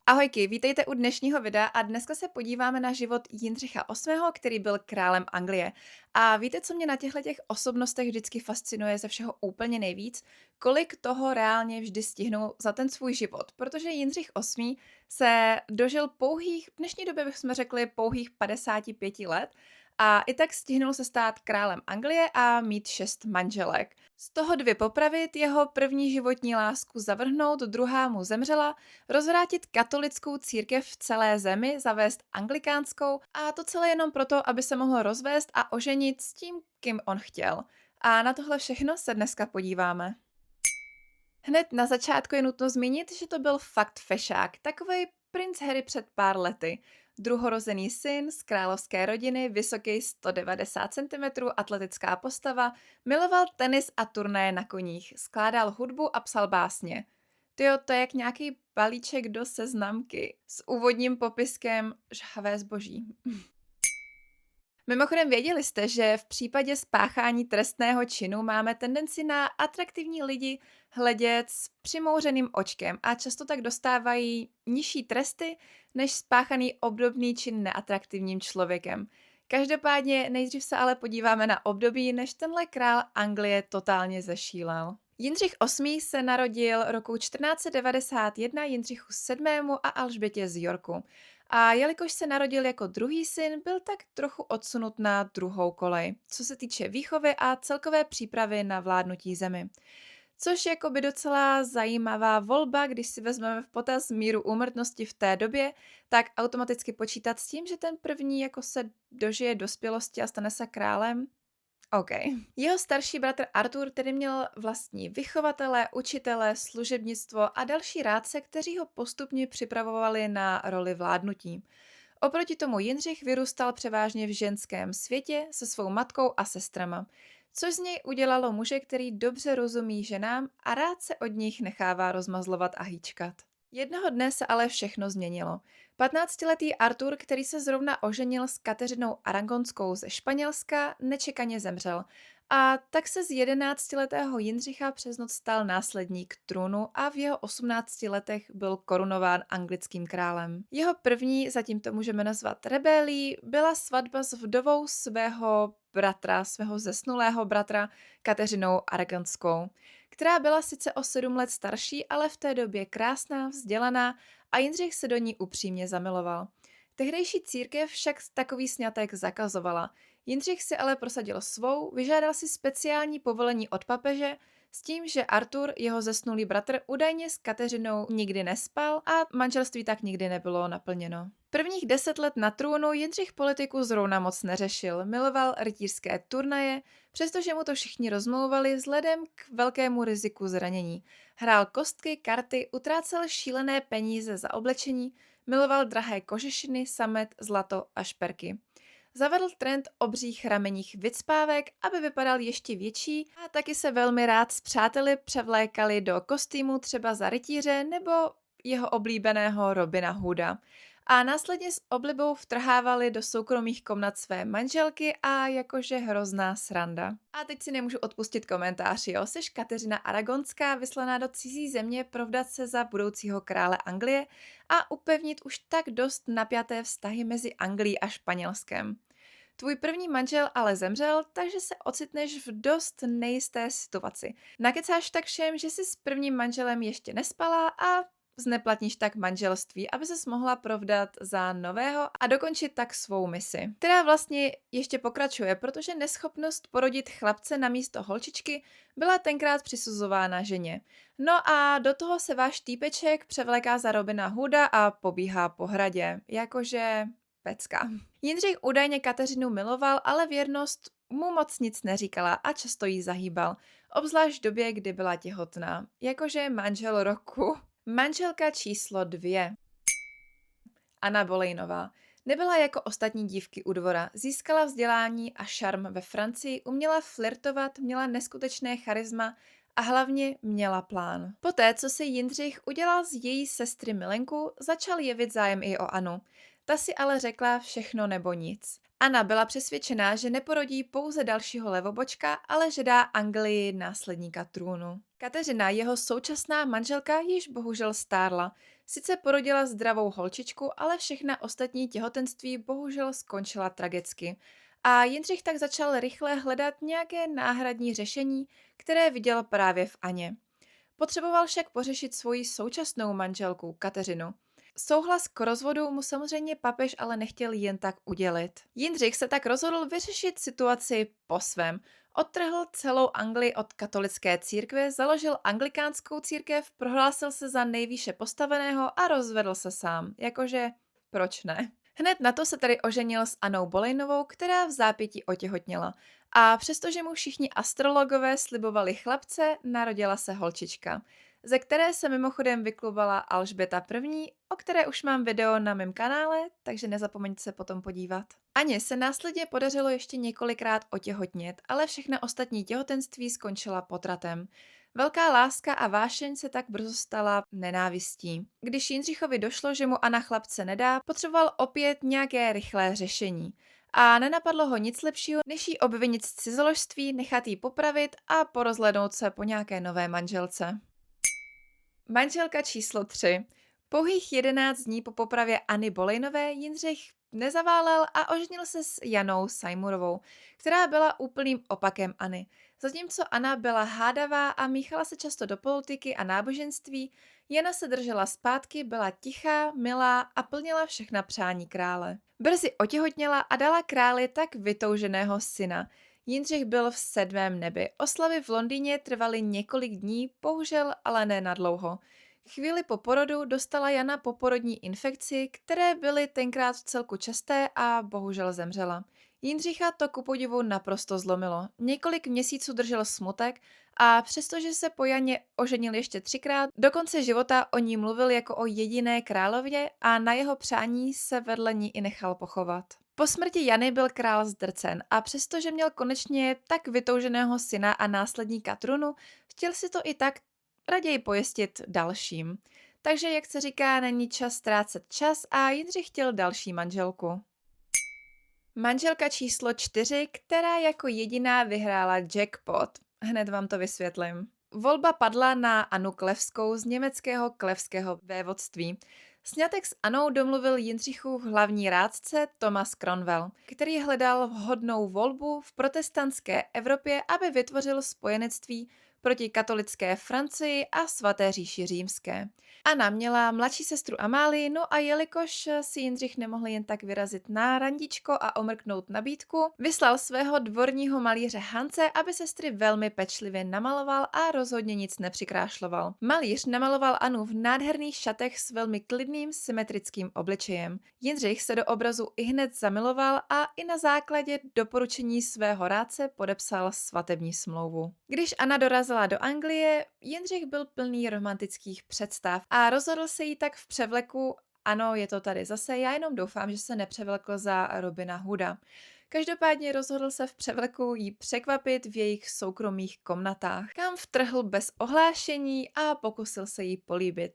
Ahojky, vítejte u dnešního videa a dneska se podíváme na život Jindřicha VIII., který byl králem Anglie. A víte, co mě na těch osobnostech vždycky fascinuje ze všeho úplně nejvíc? Kolik toho reálně vždy stihnou za ten svůj život, protože Jindřich VIII. Se dožil pouhých, v dnešní době bychom řekli pouhých 55 let, a i tak stihnul se stát králem Anglie a mít 6 manželek. Z toho 2 popravit, jeho první životní lásku zavrhnout, druhá mu zemřela, rozvrátit katolickou církev v celé zemi, zavést anglikánskou a to celé jenom proto, aby se mohl rozvést a oženit s tím, kým on chtěl. A na tohle všechno se dneska podíváme. Hned na začátku je nutno zmínit, že to byl fakt fešák, takovej princ Harry před pár lety. Druhorozený syn z královské rodiny, vysoký 190 cm, atletická postava, miloval tenis a turnaje na koních, skládal hudbu a psal básně. Tyjo, to je jak nějaký balíček do seznamky s úvodním popiskem žhavé zboží. Mimochodem věděli jste, že v případě spáchání trestného činu máme tendenci na atraktivní lidi hledět s přimouřeným očkem a často tak dostávají nižší tresty, než spáchaný obdobný čin neatraktivním člověkem. Každopádně nejdřív se ale podíváme na období, než tenhle král Anglie totálně zešílel. Jindřich VIII. Se narodil roku 1491 Jindřichu VII. A Alžbětě z Yorku. A jelikož se narodil jako druhý syn, byl tak trochu odsunut na druhou kolej, co se týče výchovy a celkové přípravy na vládnutí zemi. Což je jakoby docela zajímavá volba, když si vezmeme v potaz míru úmrtnosti v té době, tak automaticky počítat s tím, že ten první jako se dožije dospělosti a stane se králem. OK. Jeho starší bratr Artur tedy měl vlastní vychovatele, učitele, služebnictvo a další rádce, kteří ho postupně připravovali na roli vládnutí. Oproti tomu Jindřich vyrůstal převážně v ženském světě se svou matkou a sestrama, což z něj udělalo muže, který dobře rozumí ženám a rád se od nich nechává rozmazlovat a hýčkat. Jednoho dne se ale všechno změnilo. 15letý Artur, který se zrovna oženil s Kateřinou Aragonskou ze Španělska, nečekaně zemřel. A tak se z 11letého Jindřicha přes noc stal následník trůnu a v jeho 18 letech byl korunován anglickým králem. Jeho první, zatím to můžeme nazvat rebelí, byla svatba s vdovou svého zesnulého bratra Kateřinou Aragonskou, která byla sice o 7 let starší, ale v té době krásná, vzdělaná a Jindřich se do ní upřímně zamiloval. Tehdejší církev však takový sňatek zakazovala. Jindřich si ale prosadil svou, vyžádal si speciální povolení od papeže s tím, že Artur, jeho zesnulý bratr, údajně s Kateřinou nikdy nespal a manželství tak nikdy nebylo naplněno. Prvních 10 let na trůnu Jindřich politiku zrovna moc neřešil, miloval rytířské turnaje, přestože mu to všichni rozmlouvali vzhledem k velkému riziku zranění. Hrál kostky, karty, utrácel šílené peníze za oblečení, miloval drahé kožešiny, samet, zlato a šperky. Zavedl trend obřích ramenních vicpávek, aby vypadal ještě větší a taky se velmi rád s přáteli převlékali do kostýmu třeba za rytíře nebo jeho oblíbeného Robina Hooda. A následně s oblibou vtrhávali do soukromých komnat své manželky a jakože hrozná sranda. A teď si nemůžu odpustit komentář, jo? Seš Kateřina Aragonská, vyslaná do cizí země provdat se za budoucího krále Anglie a upevnit už tak dost napjaté vztahy mezi Anglií a Španělskem. Tvůj první manžel ale zemřel, takže se ocitneš v dost nejisté situaci. Nakecáš tak všem, že jsi s prvním manželem ještě nespala a zneplatníš tak manželství, aby ses mohla provdat za nového a dokončit tak svou misi. Která vlastně ještě pokračuje, protože neschopnost porodit chlapce na místo holčičky byla tenkrát přisuzována ženě. No a do toho se váš týpeček převléká za Robina Hooda a pobíhá po hradě. Jakože pecka. Jindřich údajně Kateřinu miloval, ale věrnost mu moc nic neříkala a často jí zahýbal, obzvlášť v době, kdy byla těhotná. Jakože manžel roku. Manželka číslo 2. Anna Bolejnová. Nebyla jako ostatní dívky u dvora, získala vzdělání a šarm ve Francii, uměla flirtovat, měla neskutečné charisma a hlavně měla plán. Poté, co si Jindřich udělal z její sestry milenku, začal jevit zájem i o Anu. Ta si ale řekla všechno nebo nic. Anna byla přesvědčená, že neporodí pouze dalšího levobočka, ale že dá Anglii následníka trůnu. Kateřina, jeho současná manželka, již bohužel stárla. Sice porodila zdravou holčičku, ale všechna ostatní těhotenství bohužel skončila tragicky. A Jindřich tak začal rychle hledat nějaké náhradní řešení, které viděl právě v Aně. Potřeboval však pořešit svoji současnou manželku Kateřinu. Souhlas k rozvodu mu samozřejmě papež ale nechtěl jen tak udělit. Jindřich se tak rozhodl vyřešit situaci po svém. Odtrhl celou Anglii od katolické církve, založil anglikánskou církev, prohlásil se za nejvýše postaveného a rozvedl se sám. Jakože, proč ne? Hned na to se tedy oženil s Annou Bolejnovou, která v zápětí otěhotněla. A přestože mu všichni astrologové slibovali chlapce, narodila se holčička, ze které se mimochodem vyklubala Alžběta I., o které už mám video na mém kanále, takže nezapomeňte se potom podívat. Aně se následně podařilo ještě několikrát otěhotnět, ale všechna ostatní těhotenství skončila potratem. Velká láska a vášeň se tak brzo stala nenávistí. Když Jindřichovi došlo, že mu Anna chlapce nedá, potřeboval opět nějaké rychlé řešení. A nenapadlo ho nic lepšího, než jí obvinit z cizoložství, nechat jí popravit a porozhlédnout se po nějaké nové manželce. Manželka číslo 3. Pouhých 11 dní po popravě Anny Bolejnové Jindřich nezaválel a oženil se s Janou Sajmurovou, která byla úplným opakem Anny. Zatímco Anna byla hádavá a míchala se často do politiky a náboženství, Jana se držela zpátky, byla tichá, milá a plnila všechna přání krále. Brzy otěhotněla a dala králi tak vytouženého syna. Jindřich byl v 7. nebi. Oslavy v Londýně trvaly několik dní, bohužel ale ne na dlouho. Chvíli po porodu dostala Jana poporodní infekci, které byly tenkrát v celku časté a bohužel zemřela. Jindřicha to ku podivu naprosto zlomilo. Několik měsíců držel smutek a přestože se po Janě oženil ještě 3krát, do konce života o ní mluvil jako o jediné královně a na jeho přání se vedle ní i nechal pochovat. Po smrti Jany byl král zdrcen a přestože měl konečně tak vytouženého syna a následníka trůnu, chtěl si to i tak raději pojistit dalším. Takže, jak se říká, není čas ztrácet čas a Jindřich chtěl další manželku. Manželka číslo 4, která jako jediná vyhrála jackpot. Hned vám to vysvětlím. Volba padla na Annu Klevskou z německého klevského vévodství. Sňatek s Annou domluvil Jindřichův hlavní rádce Thomas Cromwell, který hledal vhodnou volbu v protestantské Evropě, aby vytvořil spojenectví proti katolické Francii a svaté říši římské. Anna měla mladší sestru Amálii, no a jelikož si Jindřich nemohl jen tak vyrazit na randičko a omrknout nabídku, vyslal svého dvorního malíře Hance, aby sestry velmi pečlivě namaloval a rozhodně nic nepřikrášloval. Malíř namaloval Annu v nádherných šatech s velmi klidným symetrickým obličejem. Jindřich se do obrazu ihned zamiloval a i na základě doporučení svého rádce podepsal svatební smlouvu. Když Anna dorazila do Anglie, Jindřich byl plný romantických představ a rozhodl se jí tak v převleku, ano, je to tady zase, já jenom doufám, že se nepřevlekl za Robina Hooda. Každopádně rozhodl se v převleku jí překvapit v jejich soukromých komnatách, kam vtrhl bez ohlášení a pokusil se jí políbit.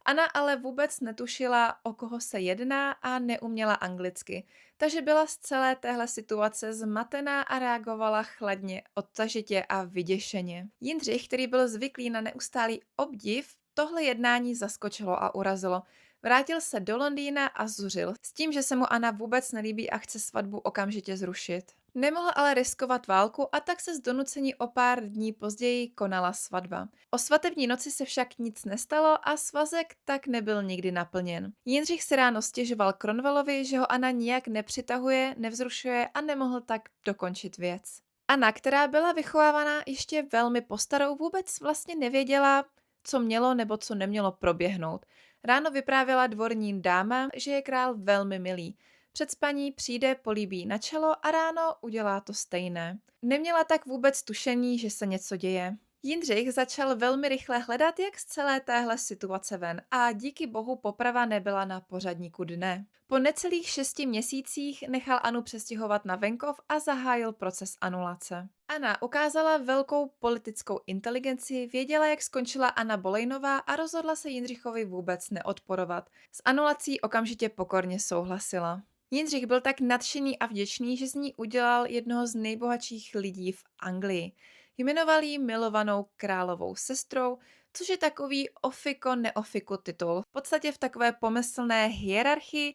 Anna ale vůbec netušila, o koho se jedná a neuměla anglicky, takže byla z celé téhle situace zmatená a reagovala chladně, odtažitě a vyděšeně. Jindřich, který byl zvyklý na neustálý obdiv, tohle jednání zaskočilo a urazilo. Vrátil se do Londýna a zuřil, s tím, že se mu Anna vůbec nelíbí a chce svatbu okamžitě zrušit. Nemohl ale riskovat válku a tak se z donucení o pár dní později konala svatba. O svatební noci se však nic nestalo a svazek tak nebyl nikdy naplněn. Jindřich si ráno stěžoval Cromwellovi, že ho Anna nijak nepřitahuje, nevzrušuje a nemohl tak dokončit věc. Anna, která byla vychovávaná ještě velmi postarou, vůbec vlastně nevěděla, co mělo nebo co nemělo proběhnout. Ráno vyprávěla dvorním dámám, že je král velmi milý. Před spaní přijde, políbí na čelo a ráno udělá to stejné. Neměla tak vůbec tušení, že se něco děje. Jindřich začal velmi rychle hledat, jak z celé téhle situace ven a díky bohu poprava nebyla na pořadníku dne. Po necelých 6 měsících nechal Annu přestěhovat na venkov a zahájil proces anulace. Anna ukázala velkou politickou inteligenci, věděla, jak skončila Anna Bolejnová a rozhodla se Jindřichovi vůbec neodporovat. S anulací okamžitě pokorně souhlasila. Jindřich byl tak nadšený a vděčný, že z ní udělal jednoho z nejbohatších lidí v Anglii. Jmenoval ji milovanou královou sestrou, což je takový ofiko neofiko titul. V podstatě v takové pomyslné hierarchii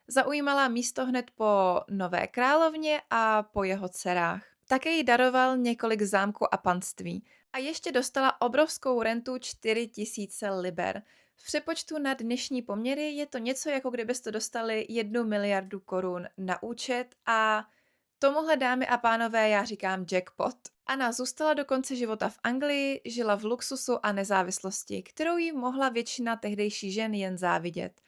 zaujímala místo hned po nové královně a po jeho dcerách. Také jí daroval několik zámků a panství. A ještě dostala obrovskou rentu 4000 liber. V přepočtu na dnešní poměry je to něco, jako kdybyste dostali 1 miliardu korun na účet a tomuhle, dámy a pánové, já říkám jackpot. Anna zůstala do konce života v Anglii, žila v luxusu a nezávislosti, kterou jí mohla většina tehdejší žen jen závidět.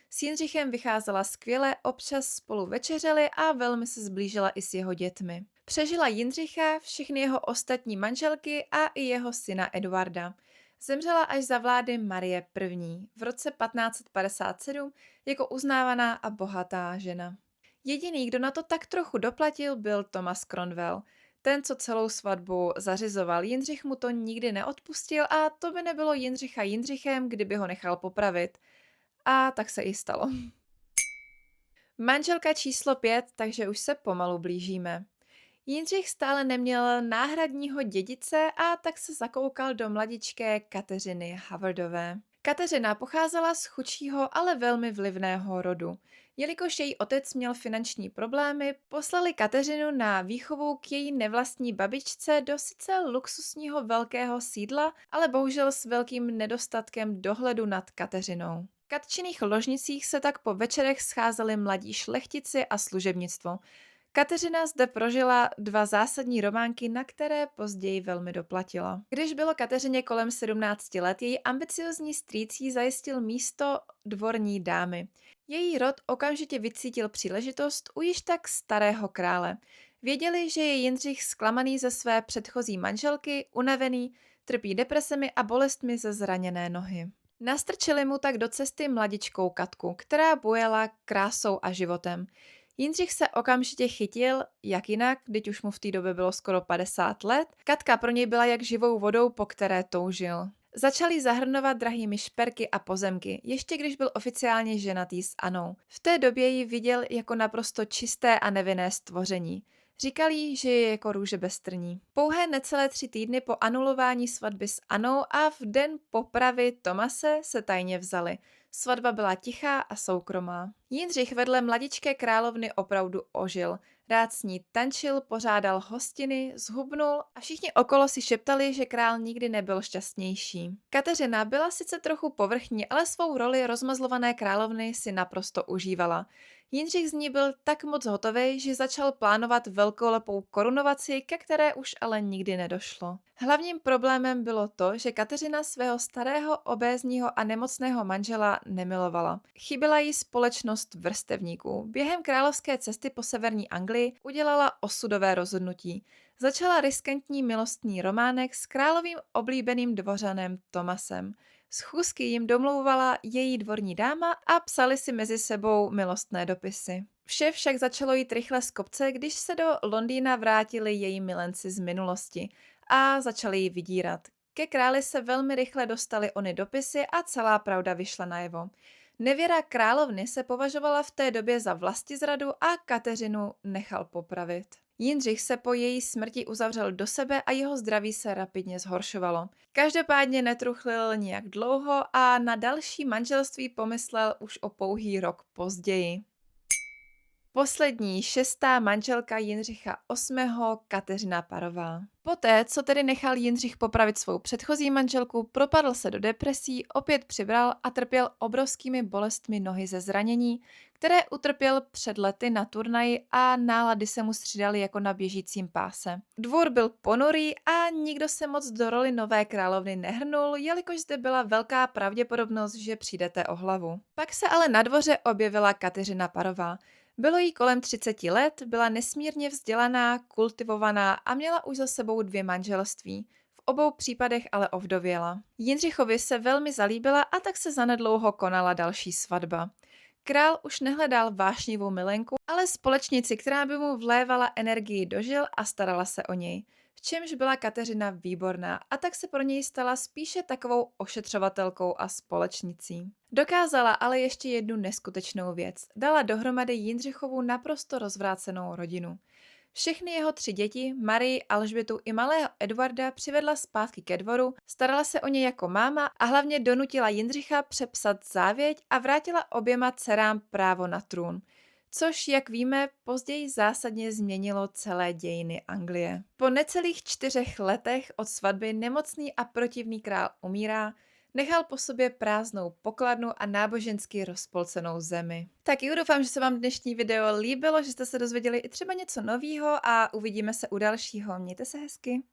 S Jindřichem vycházela skvěle, občas spolu večeřeli a velmi se zblížila i s jeho dětmi. Přežila Jindřicha, všechny jeho ostatní manželky a i jeho syna Eduarda. Zemřela až za vlády Marie I. v roce 1557 jako uznávaná a bohatá žena. Jediný, kdo na to tak trochu doplatil, byl Thomas Cromwell. Ten, co celou svatbu zařizoval. Jindřich mu to nikdy neodpustil a to by nebylo Jindřicha Jindřichem, kdyby ho nechal popravit. A tak se i stalo. Manželka číslo 5, takže už se pomalu blížíme. Jindřich stále neměl náhradního dědice a tak se zakoukal do mladičké Kateřiny Havardové. Kateřina pocházela z chudšího, ale velmi vlivného rodu. Jelikož její otec měl finanční problémy, poslali Kateřinu na výchovu k její nevlastní babičce do sice luxusního velkého sídla, ale bohužel s velkým nedostatkem dohledu nad Kateřinou. V Katčiných ložnicích se tak po večerech scházeli mladí šlechtici a služebnictvo. Kateřina zde prožila 2 zásadní románky, na které později velmi doplatila. Když bylo Kateřině kolem 17 let, její ambiciozní strýc jí zajistil místo dvorní dámy. Její rod okamžitě vycítil příležitost u již tak starého krále. Věděli, že je Jindřich zklamaný ze své předchozí manželky, unavený, trpí depresemi a bolestmi ze zraněné nohy. Nastrčili mu tak do cesty mladičkou Katku, která bujela krásou a životem. Jindřich se okamžitě chytil, jak jinak, když už mu v té době bylo skoro 50 let. Katka pro něj byla jak živou vodou, po které toužil. Začali zahrnovat drahými šperky a pozemky, ještě když byl oficiálně ženatý s Annou. V té době ji viděl jako naprosto čisté a nevinné stvoření. Říkal jí, že je jako růže bez trní. Pouhé necelé 3 týdny po anulování svatby s Annou a v den popravy Tomase se tajně vzali. Svatba byla tichá a soukromá. Jindřich vedle mladičké královny opravdu ožil. Rád s ní tančil, pořádal hostiny, zhubnul a všichni okolo si šeptali, že král nikdy nebyl šťastnější. Kateřina byla sice trochu povrchní, ale svou roli rozmazlované královny si naprosto užívala. Jindřich z ní byl tak moc hotový, že začal plánovat velkolepou korunovaci, ke které už ale nikdy nedošlo. Hlavním problémem bylo to, že Kateřina svého starého, obézního a nemocného manžela nemilovala. Chyběla jí společnost vrstevníků. Během královské cesty po severní Anglii udělala osudové rozhodnutí. Začala riskantní milostný románek s královým oblíbeným dvořanem Tomasem. Schůzky jim domlouvala její dvorní dáma a psali si mezi sebou milostné dopisy. Vše však začalo jít rychle z kopce, když se do Londýna vrátili její milenci z minulosti a začali ji vydírat. Ke králi se velmi rychle dostaly ony dopisy a celá pravda vyšla najevo. Nevěra královny se považovala v té době za vlastizradu a Kateřinu nechal popravit. Jindřich se po její smrti uzavřel do sebe a jeho zdraví se rapidně zhoršovalo. Každopádně netruchlil nijak dlouho a na další manželství pomyslel už o pouhý rok později. Poslední 6. manželka Jindřicha VIII. Kateřina Parová. Poté, co tedy nechal Jindřich popravit svou předchozí manželku, propadl se do depresí, opět přibral a trpěl obrovskými bolestmi nohy ze zranění, které utrpěl před lety na turnaji a nálady se mu střídaly jako na běžícím páse. Dvůr byl ponurý a nikdo se moc do roli nové královny nehrnul, jelikož zde byla velká pravděpodobnost, že přijdete o hlavu. Pak se ale na dvoře objevila Kateřina Parová. Bylo jí kolem 30 let, byla nesmírně vzdělaná, kultivovaná a měla už za sebou 2 manželství. V obou případech ale ovdověla. Jindřichovi se velmi zalíbila a tak se zanedlouho konala další svatba. Král už nehledal vášnivou milenku, ale společnici, která by mu vlévala energii do žil a starala se o něj. V čemž byla Kateřina výborná a tak se pro něj stala spíše takovou ošetřovatelkou a společnicí. Dokázala ale ještě jednu neskutečnou věc. Dala dohromady Jindřichovu naprosto rozvrácenou rodinu. Všechny jeho 3 děti, Marii, Alžbětu i malého Edvarda, přivedla zpátky ke dvoru, starala se o ně jako máma a hlavně donutila Jindřicha přepsat závěť a vrátila oběma dcerám právo na trůn. Což, jak víme, později zásadně změnilo celé dějiny Anglie. Po necelých 4 letech od svatby nemocný a protivný král umírá, nechal po sobě prázdnou pokladnu a nábožensky rozpolcenou zemi. Tak jo, doufám, že se vám dnešní video líbilo, že jste se dozvěděli i třeba něco nového a uvidíme se u dalšího. Mějte se hezky.